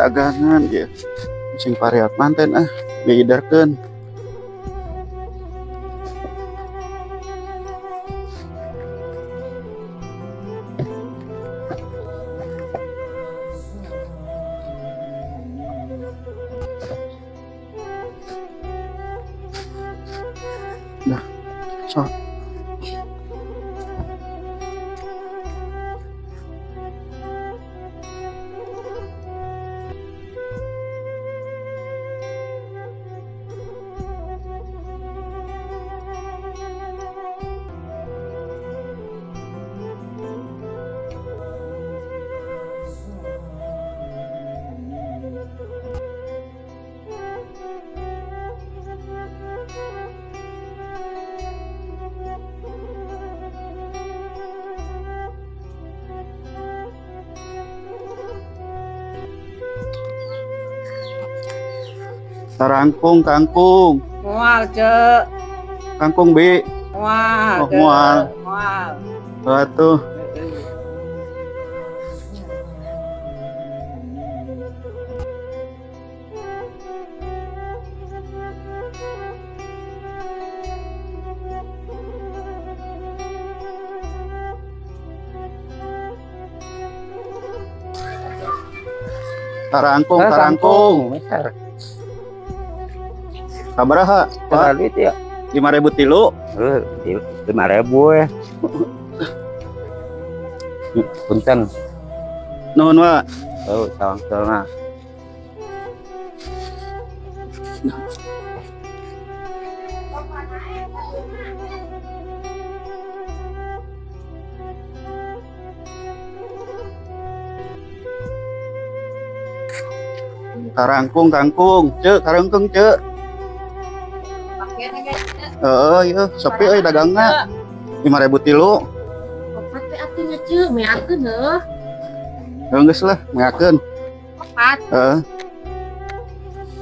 dagangan ya. Sing pareat manten diidarkeun. Nah, so. Tarangkung kangkung. Mual, Cek. Kangkung Bi. Mual, Oh, Cek. mual. Mual. Batuh. Tarangkung, tarangkung. Besar. Sabaraha? Berapa Pak, duit ya? 5.000 tilu. 5.000 ya. Punten. Nuhun, Pak. Oh, sawang-sawang. Tarangkung kangkung. Cek, tarangkung, Cek. Iya, sepi euy dagangna. 5.000 tilu. Opat teh artinya Ceu, meakeun heuh. Geus lah, meakeun. Opat, Heeh.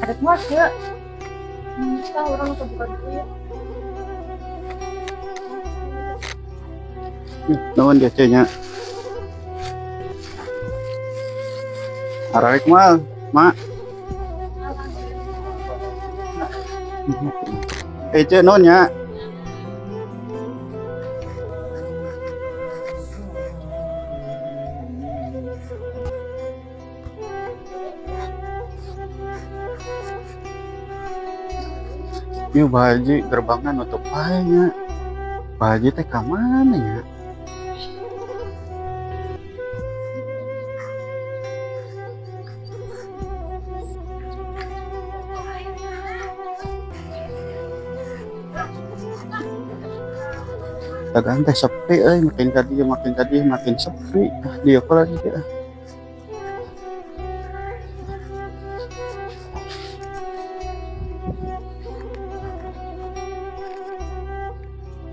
ada kuat Ceu. Kita orang kebuka dulu ya. Nuhun dia nya. Ararik mal, Mak. Cek nuhun nya. Ieu Pak Haji gerbangna nutup wae nya. Pak Haji teh ka mana ya? Dagang teh sepi euy, makin ka dieu makin sepi. Dieu kok lagi teh.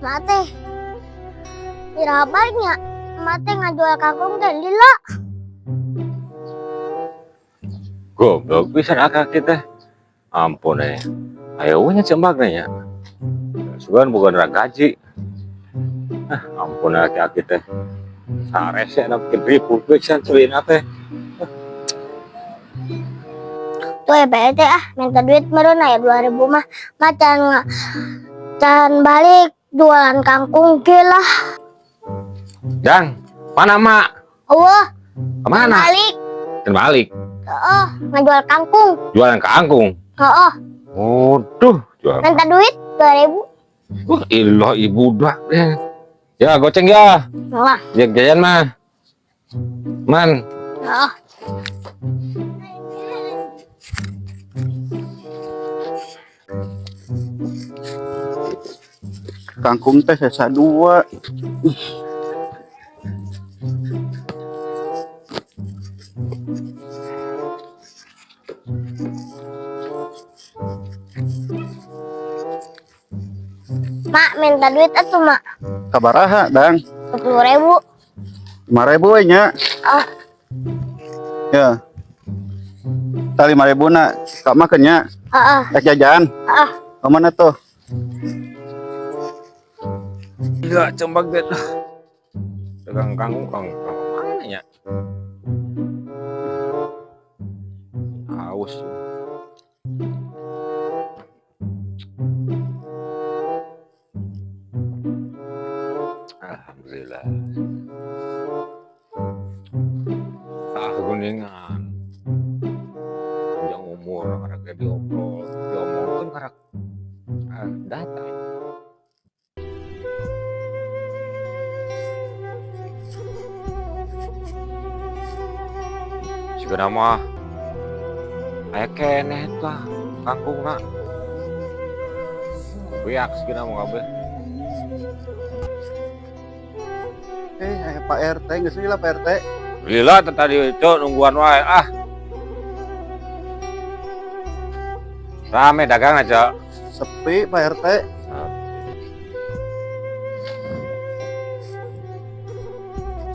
Mate, dirabanya, mate ngajual kangkung teh lila. Goblok bisa akak kita. Ampun ayo nya cembag nya. Sugan bukan gaji. Ampun aki-aki teh. Sarese na bikin ribut pisan ceuina teh. Tuh ya PRT minta duit meureun aya 2.000 mah. Can balik jualan kangkung ge lah. Dang, mana mak? Eueuh, Kemana? balik. Balik. Heeh, ngajual kangkung. Jualan kangkung. Heeh, Waduh, jual. minta duit 2.000. Wah, ilah ibu dah. Ya, goceng ya. Wah, Jajan mah. Man. heeh. Kangkung teh sesa 2. Mak minta duit atuh mak. Sabaraha, Dang? 10.000. 5.000 we nya. Ah, Ya. Tali 5.000 na. Kak makan nya. heeh. Rek jajan. Heeh. Kemana tuh? Gila, cembag deh. Dagang kangkung mana ya? haus. Alhamdulillah. Kuningan. Panjang umur karena diomongkan karena datang. Sigana mah aya keneh tah kangkungna. Beak sigana mah kabeh. Pak RT geus lila Pak RT. Lila tadi itu nungguan wae ah. Rame dagang aja. Sepi Pak RT.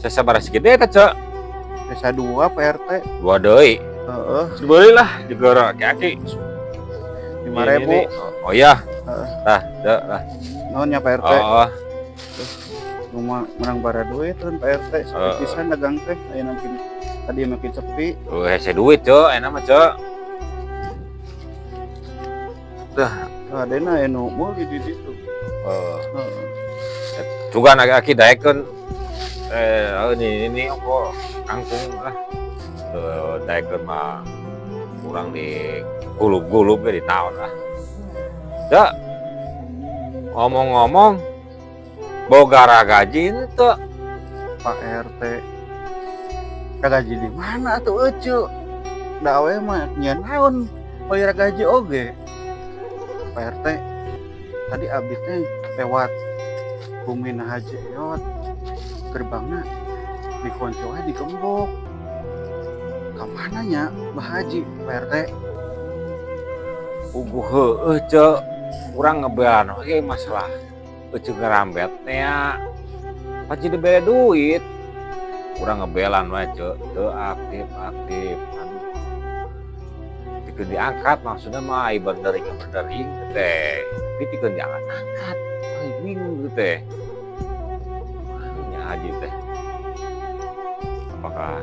Saya sabar sedikit deh Cak. Desa 2 Pak RT. 2 deui. Heeh, Sebeuli lah juga kaki. 5.000. Oh iya. Heeh. Tah, teu lah. Naon nya Pak RT? Oh, Rumah menang bara duit kan Pak RT. Sepi pisan dagang teh. Aya makin tadi makin sepi. hese duit, Cok. Enak mah, Cok. Adena anu meuli di ditu. Heeh. Juga aki daekeun ini apa kangkung lah. Daekeun mah kurang di gulub-gulub di taon lah. Cok. Ngomong-ngomong boga gaji itu Pak RT. Gaji di mana tuh Ece? Dawe mah nya naon bayar gaji oge. Pak RT. Tadi abdi teh lewat Bumi Haji Eot. Gerbangna dikunci wae digembok. Ka mana nya Mbah Haji Pak RT? uguh heueuh, Cok. Urang ngebean oge masalah Ece ngerambet nya. Pasti dibere duit. Urang ngebelan wae, Cok. Teu aktif. Aduh. Dikeun diangkat maksudnya mah ai berdering teh. Tapi dikeun diangkat. Ai bingung teh. Nya Haji teh. Apakah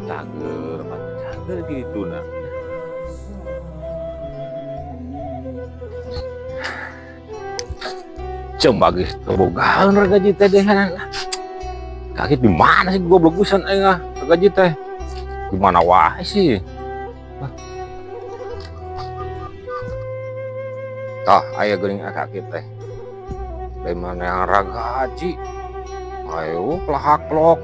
cager gitu nah. Coba guys, bogaan gaji teh deh. Kaget di mana sih goblok pisan aing gaji teh. Di mana wae sih? Tah aya geuning kaget teh. Dari mana yang gaji? Ayo plahak-plok.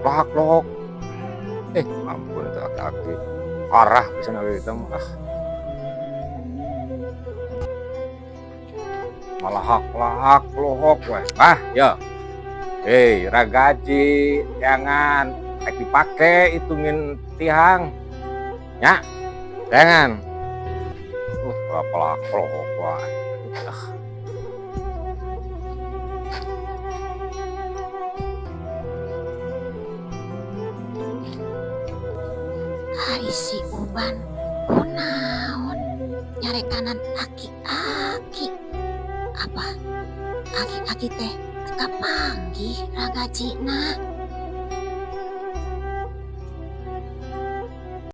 Ampun teh kaget. Parah pisan ari eta mah. Malah lohok weh. Ya. Hei, ragaji jangan dipakai hitungin tiang. Ya. Jangan. Malah lohok weh. Hari si Uban kunaon nyare kanan aki-aki. Apa aki-aki teh teka panggih ragajina.